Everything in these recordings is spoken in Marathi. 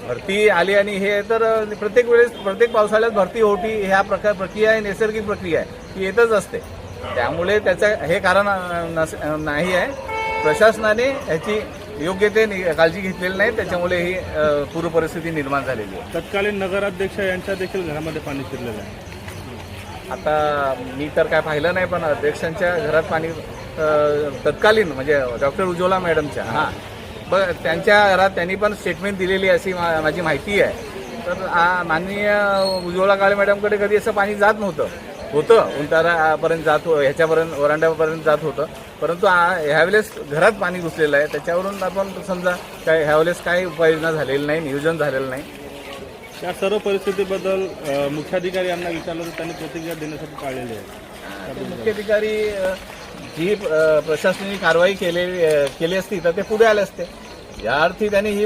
भरती आली आणि हे तर प्रत्येक वेळेस प्रत्येक पावसाळ्यात भरती होती ह्या प्रक्रिया आहे, नैसर्गिक प्रक्रिया आहे, ती येतच असते. त्यामुळे त्याचं हे कारण नाही आहे. प्रशासनाने ह्याची योग्य ते काळजी घेतलेली नाही, त्याच्यामुळे ही पूर परिस्थिती निर्माण झालेली आहे. तत्कालीन नगराध्यक्ष यांच्या देखील घरामध्ये पाणी शिरलेलं आहे. आता मी तर काय पाहिलं नाही, पण अध्यक्षांच्या घरात पाणी तत्कालीन म्हणजे डॉक्टर उज्ज्वला मॅडमच्या त्यांच्या घरात त्यांनी पण स्टेटमेंट दिलेली अशी माझी माहिती आहे. तर माननीय उज्ज्वला काळे मॅडमकडे कधी असं पाणी जात होतं उंटारापर्यंत जात ह्याच्यापर्यंत वरांड्यापर्यंत जात होतं, परंतु ह्यावेळेस घरात पाणी घुसलेलं आहे. त्याच्यावरून आपण समजा काय ह्यावेळेस काही उपाययोजना झालेली नाही, नियोजन झालेलं नाही. या सर्व परिस्थितीबद्दल मुख्याधिकारी यांना विचारलं तर त्यांनी प्रतिक्रिया देण्यासाठी टाळलेली आहे. मुख्याधिकारी जी प्रशासनाने कारवाई केली असती तर ते पुढे आले असते. या अर्थी त्यांनी ही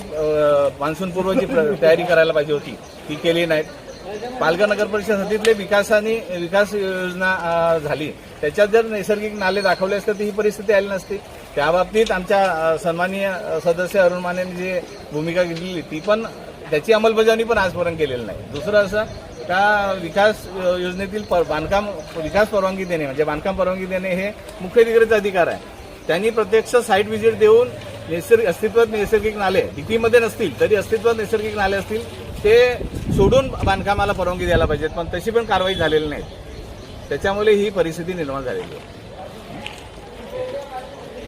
मान्सूनपूर्वची तयारी करायला पाहिजे होती, ती केली नाहीत. पालघर नगर परिषद हद्दीतले विकास योजना झाली, त्याच्यात जर नैसर्गिक नाले दाखवले असते तर ही परिस्थिती आली नसती. त्या बाबतीत आमच्या सन्माननीय सदस्य अरुण मानेंनी जी भूमिका घेतली ती पण त्याची अंमलबजावणी पण आजपर्यंत केलेली नाही. दुसरं असं का विकास योजनेतील विकास परवानगी देणे म्हणजे बांधकाम परवानगी देणे हे मुख्याधिकाऱ्याचा अधिकार आहे. त्यांनी प्रत्यक्ष साईट व्हिजिट देऊन अस्तित्वात नैसर्गिक नाले डिपीमध्ये नसतील तरी अस्तित्वात नैसर्गिक नाले असतील ते सोडून बांधकामाला परवानगी द्यायला पाहिजेत, पण तशी पण कारवाई झालेली नाही. त्याच्यामुळे ही परिस्थिती निर्माण झालेली आहे.